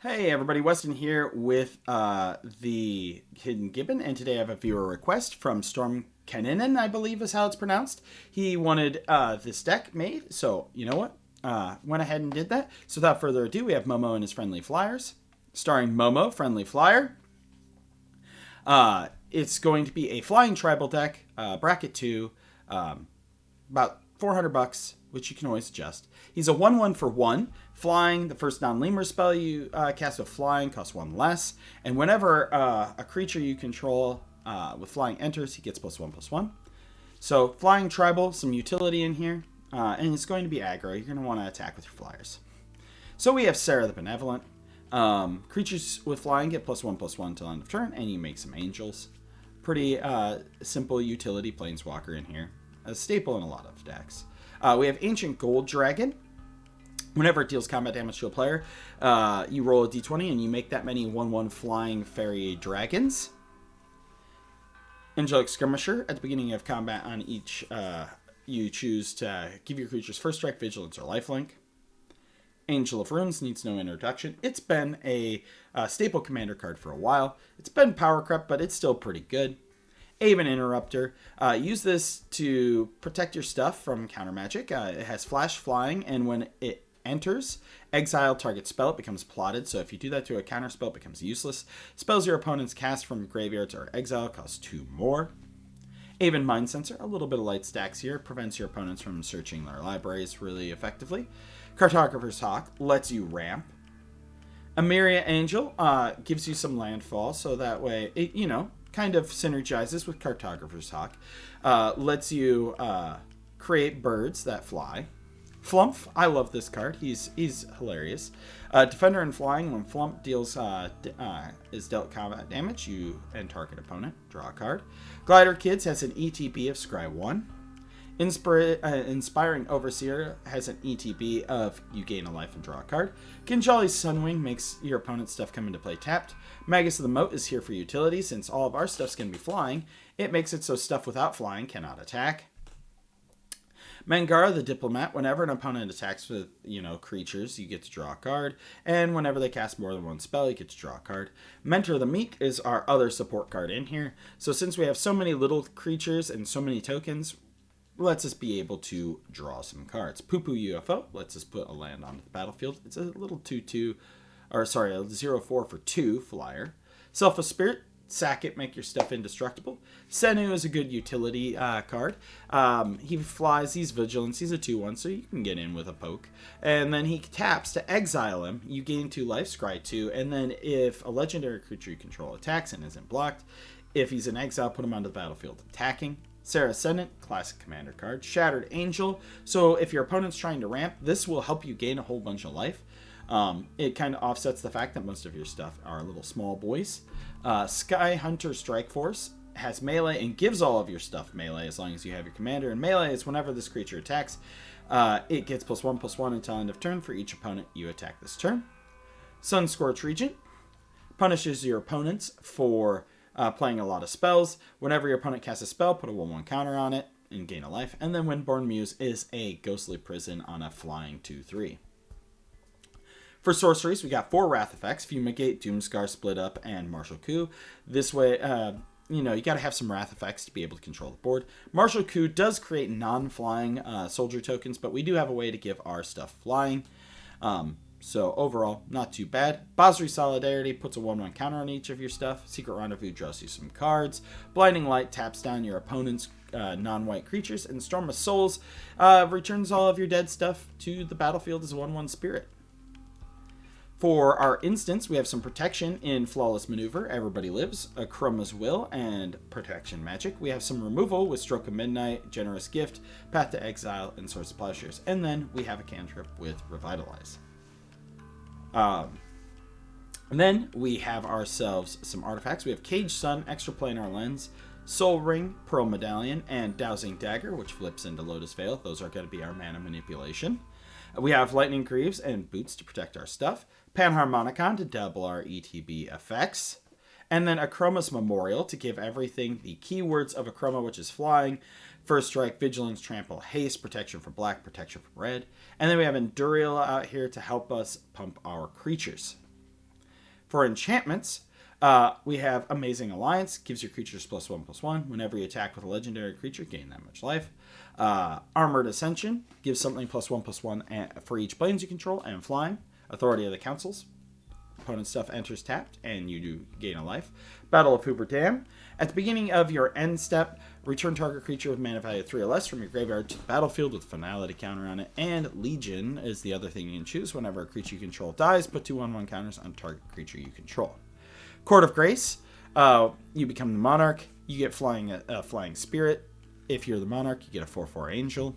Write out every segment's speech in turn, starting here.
Hey everybody, Weston here with the Hidden Gibbon, and today I have a viewer request from Storm Keninen, I believe is how it's pronounced. He wanted this deck made, so you know what? Went ahead and did that. So without further ado, we have Momo and his Friendly Flyers. Starring Momo, Friendly Flyer. It's going to be a flying tribal deck, bracket 2, about 400 bucks, which you can always adjust. He's a 1/1 for 1. Flying, the first non-lemur spell you cast with flying costs 1 less. And whenever a creature you control with flying enters, he gets +1/+1. So flying tribal, some utility in here. And it's going to be aggro. You're going to want to attack with your flyers. So we have Sarah the Benevolent. Creatures with flying get +1/+1 until end of turn, and you make some angels. Pretty simple utility planeswalker in here. A staple in a lot of decks. We have Ancient Gold Dragon. Whenever it deals combat damage to a player, you roll a d20 and you make that many 1/1 flying fairy dragons. Angelic Skirmisher. At the beginning of combat on each, you choose to give your creatures first strike, vigilance, or lifelink. Angel of Runes needs no introduction. It's been a staple commander card for a while. It's been power crept, but it's still pretty good. Aven Interrupter. Use this to protect your stuff from counter magic. It has flash flying, and when it enters, exile target spell. It becomes plotted, so if you do that to a counter spell, it becomes useless. Spells your opponents cast from graveyards or exile cost 2 more. Aven Mind Sensor. A little bit of light stacks here. Prevents your opponents from searching their libraries really effectively. Cartographer's Hawk. Lets you ramp. Emiria Angel. Gives you some landfall, so that way, it, kind of synergizes with Cartographer's Hawk. Lets you create birds that fly. Flumph, I love this card. He's hilarious. Defender and Flying. When Flump deals is dealt combat damage, you and target opponent draw a card. Glider Kids has an ETB of Scry 1. Inspiring Overseer has an ETB of you gain a life and draw a card. Kinjali's Sunwing makes your opponent's stuff come into play tapped. Magus of the Moat is here for utility. Since all of our stuff's going to be flying, it makes it so stuff without flying cannot attack. Mangara the Diplomat. Whenever an opponent attacks with, creatures, you get to draw a card. And whenever they cast more than one spell, you get to draw a card. Mentor the Meek is our other support card in here. So since we have so many little creatures and so many tokens, lets us be able to draw some cards. Poo Poo UFO lets us put a land onto the battlefield. It's a little 2/2, a 0/4 for 2 flyer. Selfless Spirit, sack it, make your stuff indestructible. Senu is a good utility card. He flies, he's vigilance, he's a 2/1, so you can get in with a poke. And then he taps to exile him. You gain 2 life, scry 2, and then if a legendary creature you control attacks and isn't blocked, if he's in exile, put him onto the battlefield attacking. Sarah Ascendant, classic commander card. Shattered Angel. So if your opponent's trying to ramp, this will help you gain a whole bunch of life. It kind of offsets the fact that most of your stuff are little small boys. Sky Hunter Strike Force has melee and gives all of your stuff melee as long as you have your commander. And melee is whenever this creature attacks, it gets +1/+1 until end of turn for each opponent you attack this turn. Sunscorch Regent punishes your opponents for playing a lot of spells. Whenever your opponent casts a spell, put a 1/1 counter on it and gain a life. And then Windborn Muse is a ghostly prison on a flying 2/3. For sorceries, we got 4 Wrath effects: Fumigate, Doomscar, Split Up, and Martial Coup. This way, you got to have some Wrath effects to be able to control the board. Martial Coup does create non-flying soldier tokens, but we do have a way to give our stuff flying. So overall, not too bad. Basri Solidarity puts a 1/1 counter on each of your stuff. Secret Rendezvous draws you some cards. Blinding Light taps down your opponent's non-white creatures. And Storm of Souls returns all of your dead stuff to the battlefield as a 1/1 spirit. For our instance, we have some protection in Flawless Maneuver, Everybody Lives, Chroma's Will, and Protection Magic. We have some removal with Stroke of Midnight, Generous Gift, Path to Exile, and Source of Plowshares. And then we have a cantrip with Revitalize. And then we have ourselves some artifacts. We have Cage Sun, Extraplanar Lens, Soul Ring, Pearl Medallion, and Dowsing Dagger, which flips into Lotus Veil. Those are going to be our mana manipulation. We have Lightning Greaves and Boots to protect our stuff. Panharmonicon to double our ETB effects. And then Achroma's Memorial to give everything the keywords of Achroma, which is flying, First Strike, Vigilance, Trample, Haste, Protection from Black, Protection from Red. And then we have Endurial out here to help us pump our creatures. For enchantments, we have Amazing Alliance, gives your creatures +1/+1. Whenever you attack with a legendary creature, gain that much life. Armored Ascension, gives something +1/+1 for each planes you control, and flying. Authority of the Councils. Opponent stuff enters tapped, and you do gain a life. Battle of Hoover Dam. At the beginning of your end step, return target creature with mana value 3 or less from your graveyard to the battlefield with finality counter on it. And Legion is the other thing you can choose. Whenever a creature you control dies, put 2/1/1 counters on target creature you control. Court of Grace. You become the Monarch. You get flying Spirit. If you're the Monarch, you get a 4/4 Angel.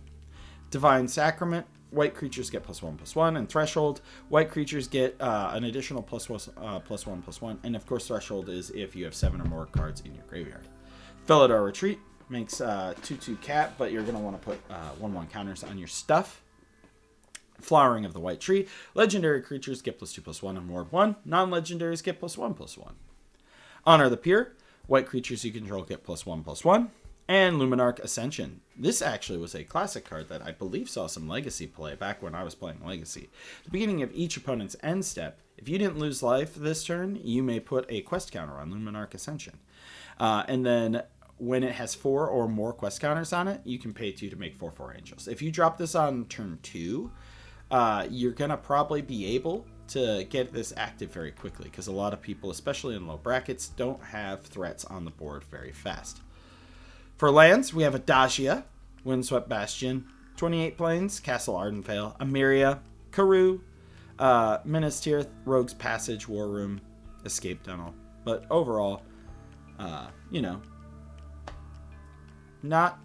Divine Sacrament. White creatures get +1/+1, and Threshold. White creatures get an additional +1/+1, and of course Threshold is if you have 7 or more cards in your graveyard. Felidar Retreat makes 2/2 cat, but you're going to want to put 1/1 counters on your stuff. Flowering of the White Tree. Legendary creatures get +2/+1 and ward 1. Non-legendaries get +1/+1. Honor the Pure. White creatures you control get +1/+1. And Luminarch Ascension. This actually was a classic card that I believe saw some Legacy play back when I was playing Legacy. At the beginning of each opponent's end step, if you didn't lose life this turn, you may put a quest counter on Luminarch Ascension. And then when it has 4 or more quest counters on it, you can pay 2 to make 4/4 Angels. If you drop this on turn 2, you're going to probably be able to get this active very quickly, because a lot of people, especially in low brackets, don't have threats on the board very fast. For lands, we have Adagia, Windswept Bastion, 28 Plains, Castle Ardenvale, Amiria, Karoo, Minas Tirith, Rogue's Passage, War Room, Escape Tunnel. But overall, not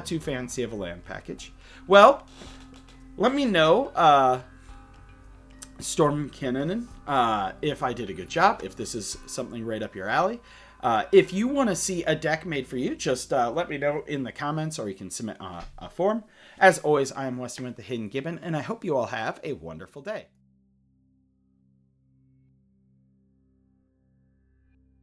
too fancy of a land package. Well, let me know, Storm Cannon, if I did a good job, if this is something right up your alley. If you want to see a deck made for you, just let me know in the comments, or you can submit a form. As always, I am Weston with the Hidden Gibbon, and I hope you all have a wonderful day.